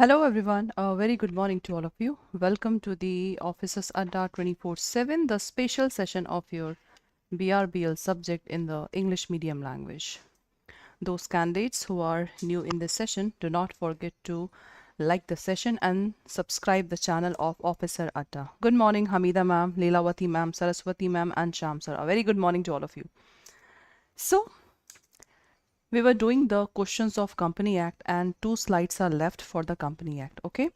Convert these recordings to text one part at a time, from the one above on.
Hello everyone, a very good morning to all of you. Welcome to the Officers Adda 24/7, the special session of your BRBL subject in the English medium language. Those candidates who are new in this session, do not forget to like the session and subscribe the channel of Officer Adda. Good morning Hamida ma'am, Leelawati ma'am, Saraswati ma'am and Sham sir. A very good morning to all of you. So, we were doing the questions of Company Act and 2 slides are left for the Company Act. Okay.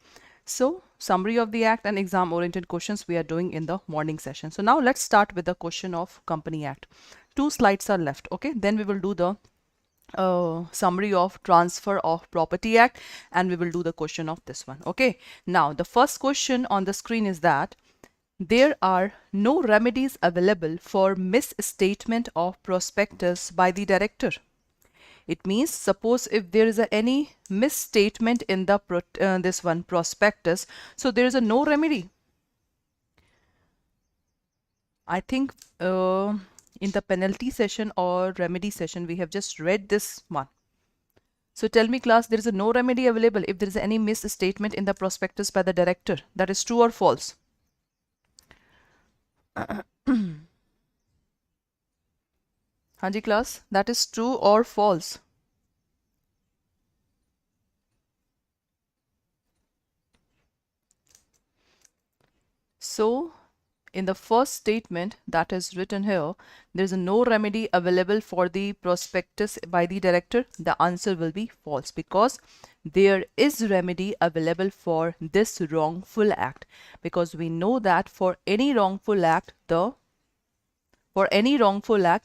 So summary of the act and exam oriented questions we are doing in the morning session. So now let's start with the question of Company Act. 2 slides are left. Okay. Then we will do the summary of Transfer of Property Act and we will do the question of this one. Okay. Now the first question on the screen is that there are no remedies available for misstatement of prospectus by the director. It means suppose if there is any misstatement in the this one prospectus, so there is a no remedy. I think in the penalty session or remedy session we have just read this one. So tell me class, there is a no remedy available if there is any misstatement in the prospectus by the director. That is true or false? Hanji class, that is true or false? So in the first statement that is written here, there is no remedy available for the prospectus by the director. The answer will be false because there is remedy available for this wrongful act, because we know that for any wrongful act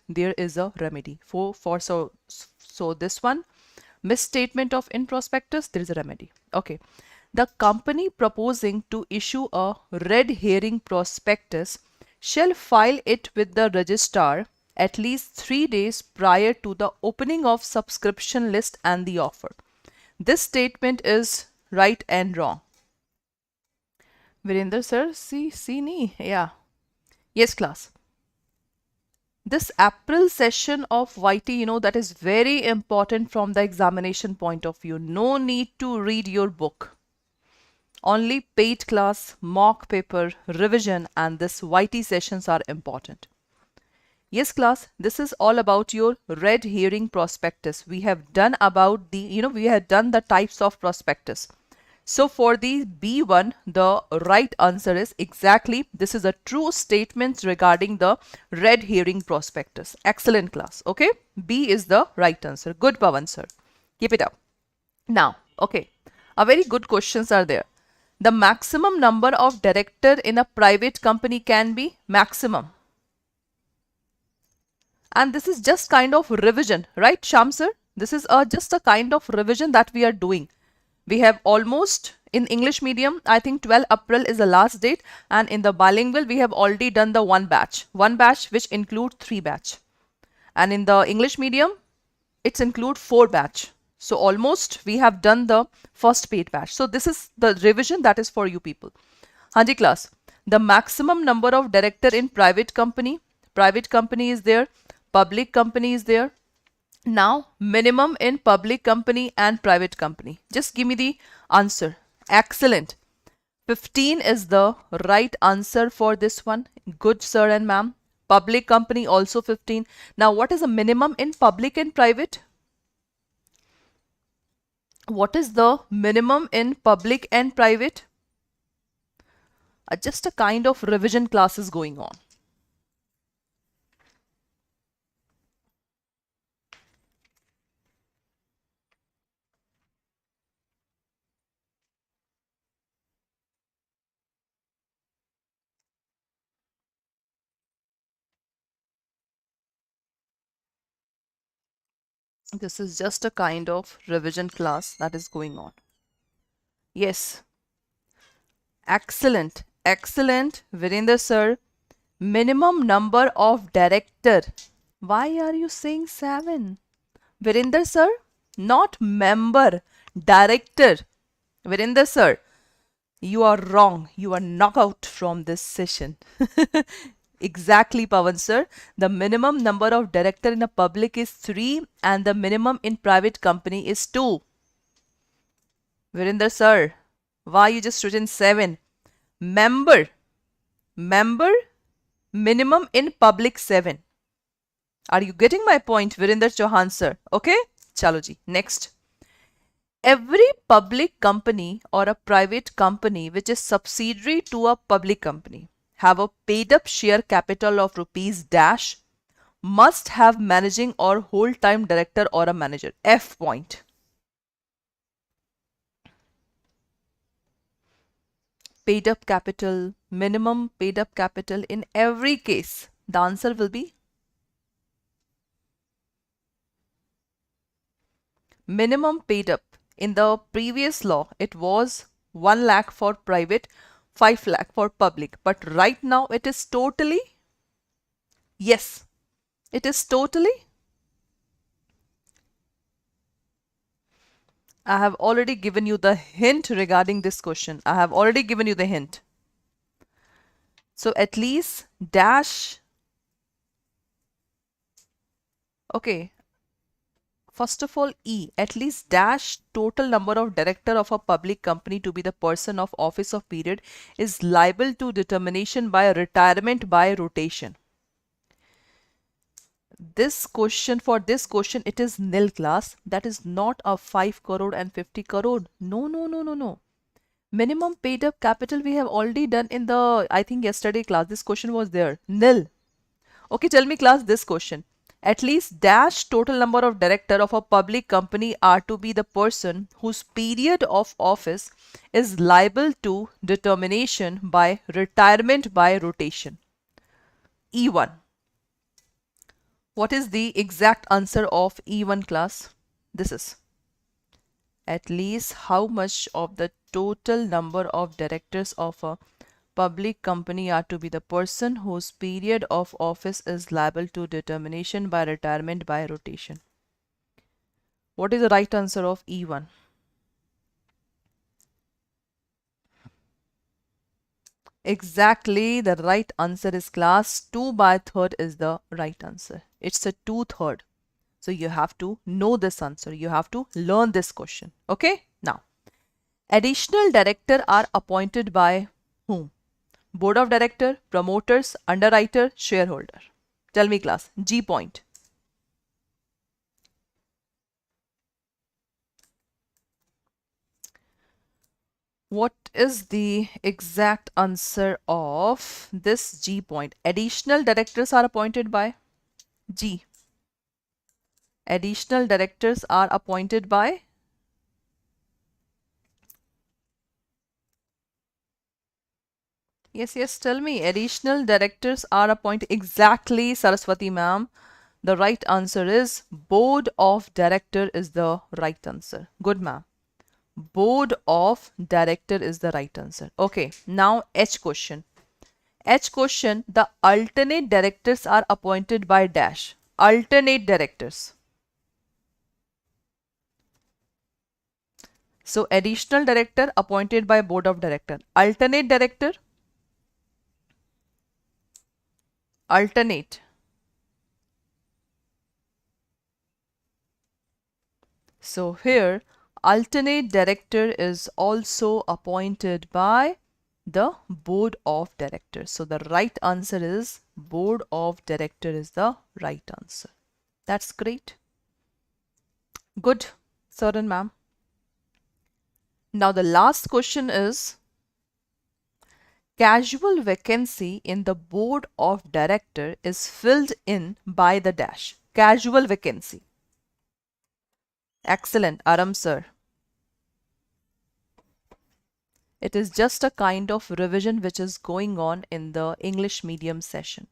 there is a remedy. So this one, misstatement of in prospectus, there is a remedy. Okay. The company proposing to issue a red herring prospectus shall file it with the registrar at least 3 days prior to the opening of subscription list and the offer. This statement is right and wrong. Virender sir, see nee, yeah. Yes class. This April session of YT, that is very important from the examination point of view. No need to read your book. Only paid class, mock paper, revision and this YT sessions are important. Yes class, this is all about your red herring prospectus. We have done about the, we have done the types of prospectus. So for the B1, the right answer is exactly, this is a true statement regarding the red herring prospectus. Excellent class. Okay. B is the right answer. Good Pavan sir. Keep it up. Now, okay. A very good questions are there. The maximum number of director in a private company can be maximum. And this is just kind of revision, right, Sham sir? This is just a kind of revision that we are doing. We have almost, in English medium, I think 12 April is the last date. And in the bilingual, we have already done the one batch which include 3 batch. And in the English medium, it's include 4 batch. So almost we have done the first paid batch. So this is the revision that is for you people. Hanji class, the maximum number of director in private company is there, public company is there. Now minimum in public company and private company. Just give me the answer. Excellent. 15 is the right answer for this one. Good sir and ma'am. Public company also 15. Now what is the minimum in public and private? What is the minimum in public and private? Just a kind of revision classes going on. This is just a kind of revision class that is going on. Yes. Excellent. Excellent. Virender sir. Minimum number of director. Why are you saying 7? Virender sir. Not member. Director. Virender sir. You are wrong. You are knocked out from this session. Exactly, Pavan sir. The minimum number of director in a public is 3 and the minimum in private company is 2. Virinder sir, why you just written 7? Member, member, minimum in public 7. Are you getting my point, Virinder Chauhan sir? Okay, chalo ji, next. Every public company or a private company which is subsidiary to a public company have a paid up share capital of rupees dash must have managing or whole time director or a manager. F point. Paid up capital, minimum paid up capital in every case. The answer will be minimum paid up. In the previous law, it was 1 lakh for private, 5 lakh for public. But right now it is totally, yes, it is totally. I have already given you the hint regarding this question. I have already given you the hint. So at least dash. Okay. First of all, E, at least dash total number of director of a public company to be the person of office of period is liable to determination by retirement by rotation. This question, for this question, it is nil class. That is not a 5 crore and 50 crore. No, no, no, no, no. Minimum paid up capital we have already done in the, I think yesterday class. This question was there. Nil. Okay, tell me class this question. At least dash total number of director of a public company are to be the person whose period of office is liable to determination by retirement by rotation. E1. What is the exact answer of E1 class? This is at least how much of the total number of directors of a public company are to be the person whose period of office is liable to determination by retirement by rotation. What is the right answer of E1? Exactly, the right answer is class 2 by third is the right answer. It's a 2/3. So you have to know this answer. You have to learn this question. Okay? Now, additional director are appointed by whom? Board of director, promoters, underwriter, shareholder. Tell me class. G point. What is the exact answer of this G point? Additional directors are appointed by G. Additional directors are appointed by yes, tell me. Additional directors are appointed. Exactly, Saraswati ma'am. The right answer is board of director is the right answer. Good ma'am. Board of director is the right answer. Okay, now H question. H question, the alternate directors are appointed by dash. Alternate directors. So additional director appointed by board of director. Alternate director. Alternate. So here alternate director is also appointed by the board of directors. So the right answer is board of director is the right answer. That's great. Good, sir and ma'am. Now the last question is casual vacancy in the board of director is filled in by the dash. Casual vacancy. Excellent, Aram sir. It is just a kind of revision which is going on in the English medium session.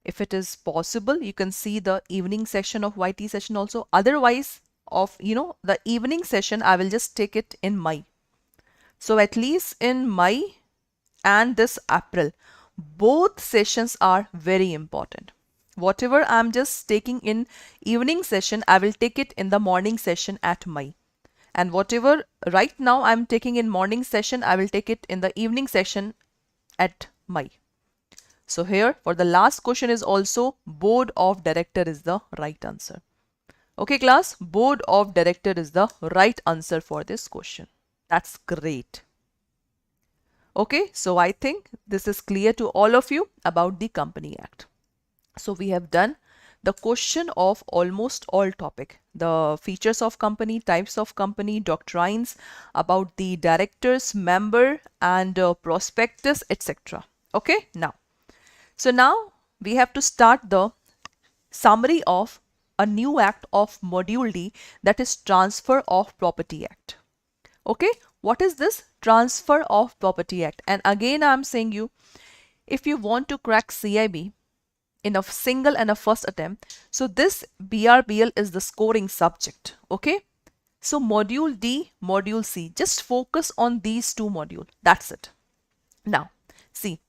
If it is possible, you can see the evening session of YT session also. Otherwise, of the evening session, I will just take it in May. So at least in May and this April, both sessions are very important. Whatever I'm just taking in evening session, I will take it in the morning session at May. And whatever right now I'm taking in morning session, I will take it in the evening session at May. So here for the last question is also board of director is the right answer. Okay, class, board of director is the right answer for this question. That's great. Okay, so I think this is clear to all of you about the Company Act. So we have done the question of almost all topic, the features of company, types of company, doctrines, about the directors, member, and prospectus, etc. Okay, so now we have to start the summary of a new act of Module D, that is Transfer of Property Act. Okay, what is this Transfer of Property Act? And again I am saying you, if you want to crack CAIIB in a single and a first attempt, so this BRBL is the scoring subject. Okay, so Module D, Module C, just focus on these two modules. That's it. Now see,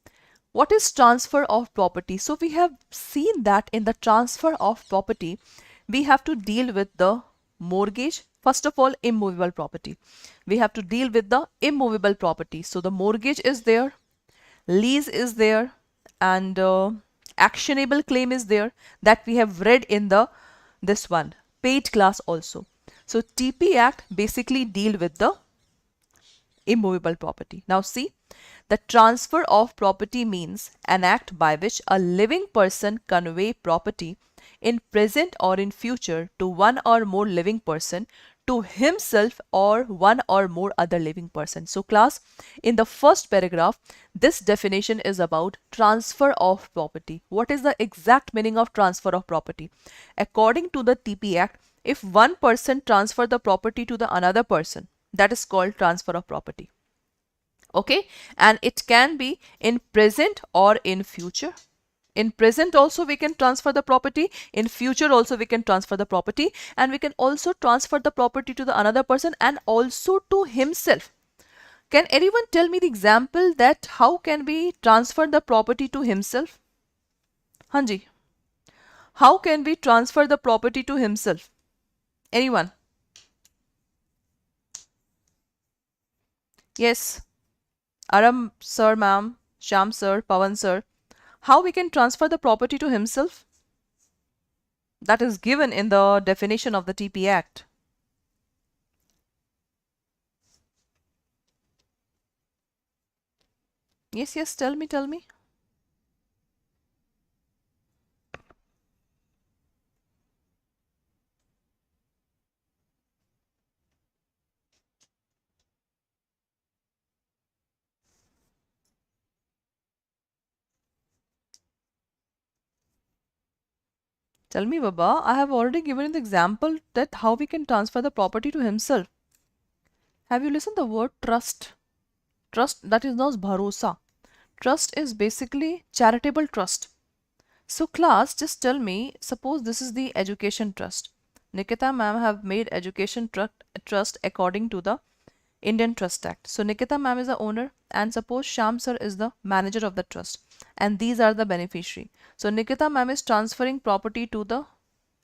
what is transfer of property? So we have seen that in the transfer of property, we have to deal with the mortgage. First of all, immovable property. We have to deal with the immovable property. So the mortgage is there, lease is there, and actionable claim is there, that we have read in the this one paid class also. So TP Act basically deal with the immovable property. Now see, the transfer of property means an act by which a living person convey property in present or in future to one or more living person, to himself or one or more other living person. So class, in the first paragraph, this definition is about transfer of property. What is the exact meaning of transfer of property? According to the TP Act, if one person transfer the property to the another person, that is called transfer of property. Okay, and it can be in present or in future. In present also we can transfer the property, in future also we can transfer the property, and we can also transfer the property to the another person and also to himself. Can anyone tell me the example that how can we transfer the property to himself? Hanji, how can we transfer the property to himself? Anyone? Yes. Aram sir, ma'am, Sham sir, Pawan sir, how we can transfer the property to himself? That is given in the definition of the TP Act. Yes, yes, tell me. Tell me, Baba, I have already given you the example that how we can transfer the property to himself. Have you listened the word trust? Trust, that is known as bharosa. Trust is basically charitable trust. So class, just tell me, suppose this is the education trust. Nikita ma'am have made education trust according to the Indian Trust Act. So Nikita ma'am is the owner, and suppose Sham sir is the manager of the trust, and these are the beneficiary. So Nikita ma'am is transferring property to the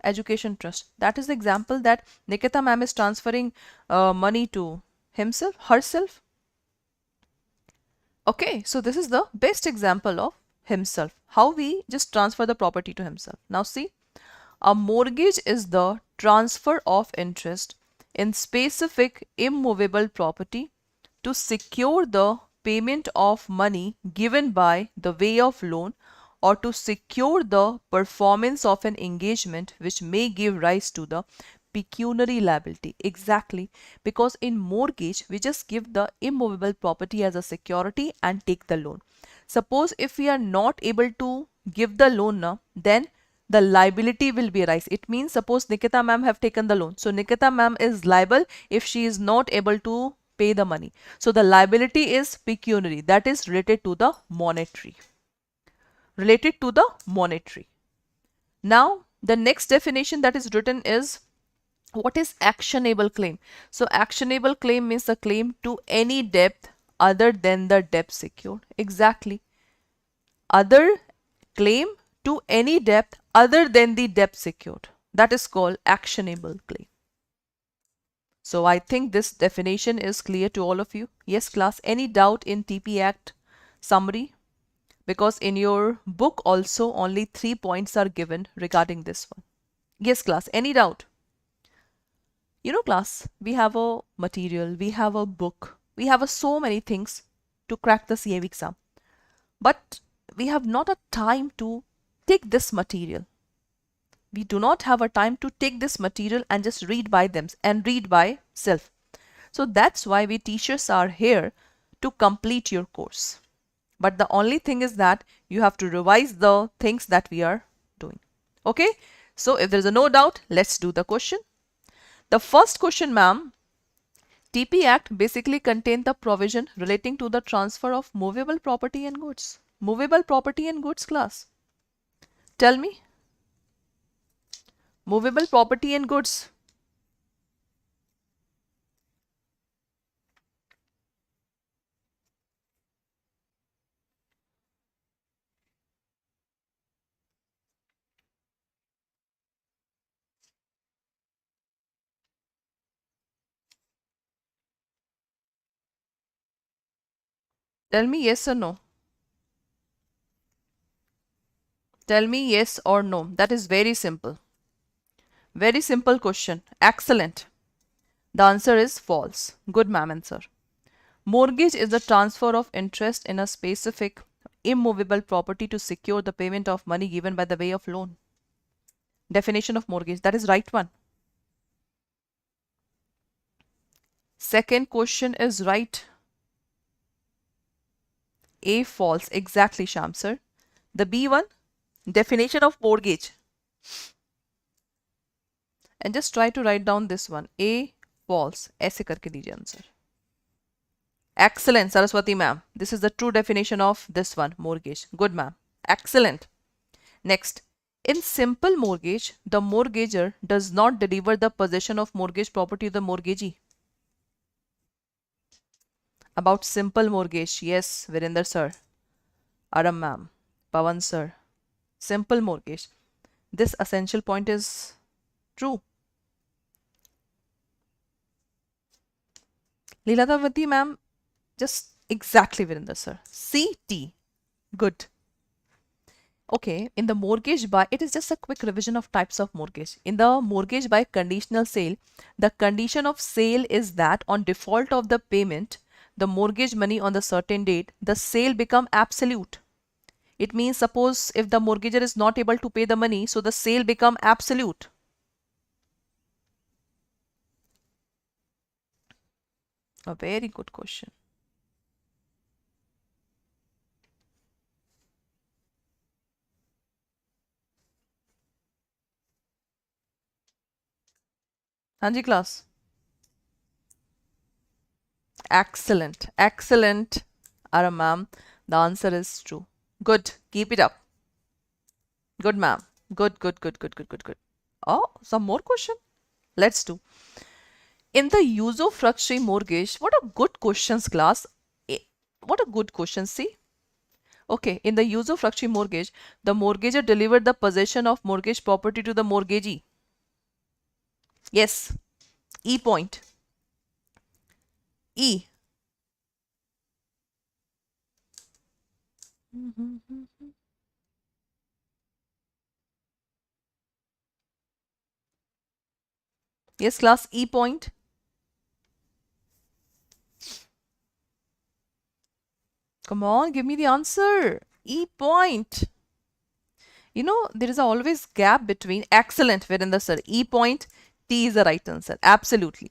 education trust. That is the example that Nikita ma'am is transferring money to herself. Okay, so this is the best example of himself, how we just transfer the property to himself. Now see, a mortgage is the transfer of interest in specific immovable property to secure the payment of money given by the way of loan, or to secure the performance of an engagement which may give rise to the pecuniary liability. Exactly, because in mortgage we just give the immovable property as a security and take the loan. Suppose if we are not able to give the loan now, then the liability will be arise. It means suppose Nikita ma'am have taken the loan, so Nikita ma'am is liable if she is not able to pay the money. So the liability is pecuniary, that is related to the monetary. Now the next definition that is written is, what is actionable claim? So actionable claim means a claim to any debt other than the debt secured. Exactly, other claim to any debt other than the debt secured, that is called actionable claim. So I think this definition is clear to all of you. Yes class, any doubt in TP Act summary? Because in your book also only 3 points are given regarding this one. Yes class, any doubt? You know, class, we have a material, we have a book, we have so many things to crack the CAIIB exam. But we have not a time to take this material. We do not have a time to take this material and just read by them and read by self. So that's why we teachers are here to complete your course. But the only thing is that you have to revise the things that we are doing. Okay, so if there's a no doubt, let's do the question. The first question, ma'am, TP Act basically contained the provision relating to the transfer of movable property and goods. Movable property and goods, class. Tell me. Movable property and goods. Tell me yes or no. Tell me yes or no. That is very simple. Very simple question. Excellent. The answer is false. Good, ma'am and sir. Mortgage is the transfer of interest in a specific immovable property to secure the payment of money given by the way of loan. Definition of mortgage. That is right one. Second question is right. A false. Exactly, Sham sir. The B one, definition of mortgage. And just try to write down this one. A false. ऐसे करके दीजिए answer. Excellent, Saraswati ma'am. This is the true definition of this one, mortgage. Good, ma'am. Excellent. Next, in simple mortgage, the mortgager does not deliver the possession of mortgage property to the mortgagee. About simple mortgage, yes, Virender sir, Aram ma'am, Pawan sir. Simple mortgage. This essential point is true. Leelatavati ma'am, just exactly Virender sir. CT. Good. Okay, in the mortgage by, it is just a quick revision of types of mortgage. In the mortgage by conditional sale, the condition of sale is that on default of the payment, the mortgage money on the certain date, the sale become absolute. It means suppose if the mortgager is not able to pay the money, so the sale become absolute. A very good question. Hanji class. Excellent. Excellent. Ara ma'am. The answer is true. Good. Keep it up. Good, ma'am. Good, good, good, good, good, good, good. Oh, some more question. Let's do. In the usufructuary mortgage, what a good questions, class. What a good question. See. Okay, in the usufructuary mortgage, the mortgager delivered the possession of mortgage property to the mortgagee. Yes. E point. E. Yes, class. E point. Come on, give me the answer. E point. You know, there is always gap between. Excellent, Virendra sir. E point. T is the right answer. Absolutely.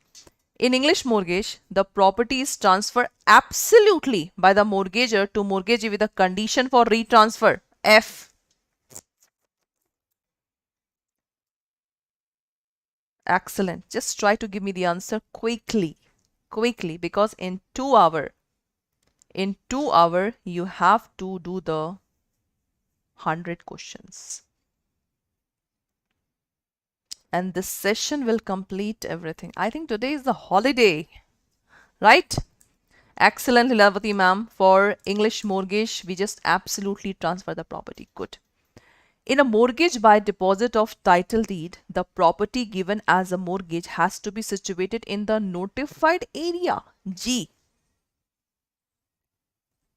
In English mortgage, the property is transferred absolutely by the mortgager to mortgagee with a condition for retransfer. F. Excellent. Just try to give me the answer quickly. Quickly, because in 2 hours, you have to do the 100 questions. And this session will complete everything. I think today is the holiday, right? Excellent, Lilavati ma'am. For English mortgage, we just absolutely transfer the property. Good. In a mortgage by deposit of title deed, the property given as a mortgage has to be situated in the notified area. G.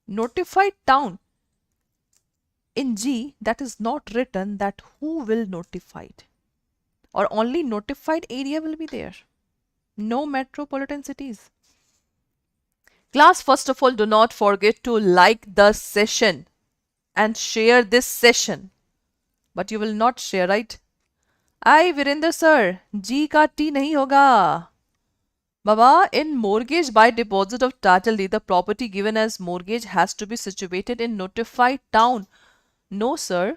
Notified town. In G, that is not written that who will notify it, or only notified area will be there. No metropolitan cities. Class, first of all, do not forget to like the session and share this session. But you will not share, right? I, Virender sir, G का T नहीं होगा. Baba, in mortgage by deposit of title deed, the property given as mortgage has to be situated in notified town. No, sir.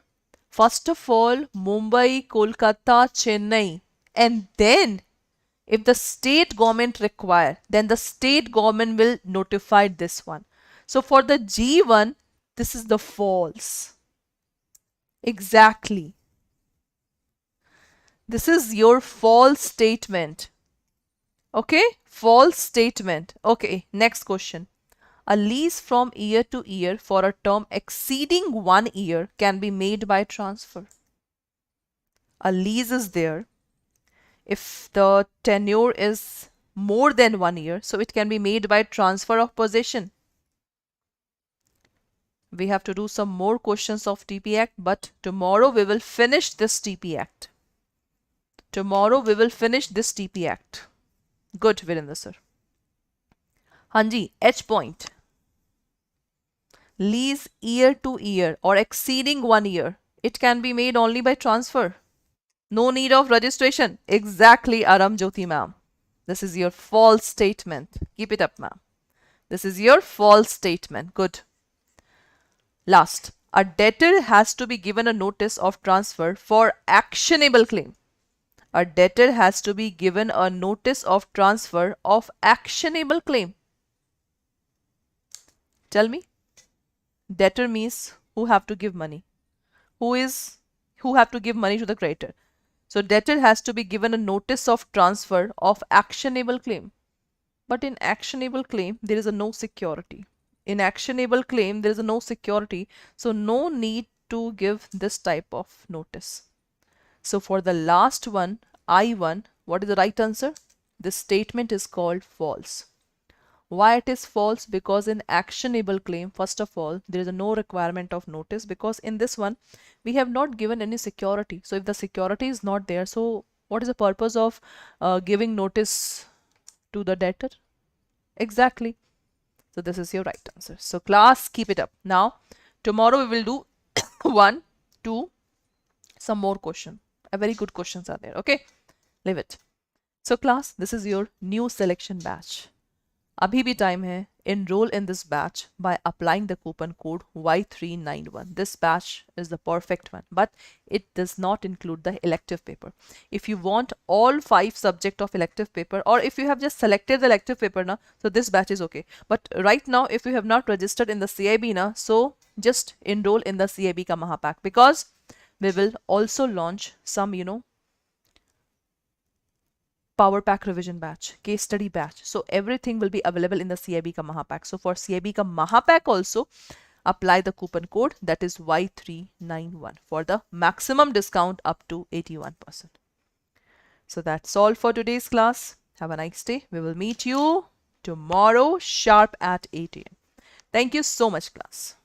First of all, Mumbai, Kolkata, Chennai, and then if the state government require, then the state government will notify this one. So for the G1, this is the false. Exactly. This is your false statement. Okay, false statement. Okay, next question. A lease from year to year for a term exceeding 1 year can be made by transfer. A lease is there. If the tenure is more than 1 year, so it can be made by transfer of possession. We have to do some more questions of TP Act, but tomorrow we will finish this TP Act. Tomorrow we will finish this TP Act. Good, Virendra sir. Hanji, H point. Lease year to year or exceeding 1 year. It can be made only by transfer. No need of registration. Exactly, Aram Jyoti ma'am. This is your false statement. Keep it up, ma'am. This is your false statement. Good. Last, a debtor has to be given a notice of transfer for actionable claim. A debtor has to be given a notice of transfer of actionable claim. Tell me. Debtor means who have to give money. Who have to give money to the creditor. So debtor has to be given a notice of transfer of actionable claim. But in actionable claim, there is a no security. In actionable claim, there is a no security. So no need to give this type of notice. So for the last one, I1, what is the right answer? This statement is called false. Why it is false? Because in actionable claim, first of all, there is a no requirement of notice, because in this one, we have not given any security. So if the security is not there, so what is the purpose of giving notice to the debtor? Exactly. So this is your right answer. So class, keep it up. Now, tomorrow we will do 1, 2, some more question. A very good questions are there. Okay, leave it. So class, this is your new selection batch. अभी भी time है. Enroll in this batch by applying the coupon code Y391. This batch is the perfect one, but it does not include the elective paper. If you want all 5 subject of elective paper, or if you have just selected the elective paper na, so this batch is okay. But right now, if you have not registered in the CAIIB na, so just enroll in the CAIIB ka Mahapack, because we will also launch some, power pack revision batch, case study batch. So everything will be available in the CAIIB ka Mahapack. So for CAIIB ka Mahapack also, apply the coupon code, that is Y391, for the maximum discount up to 81%. So that's all for today's class. Have a nice day. We will meet you tomorrow sharp at 8 a.m. Thank you so much, class.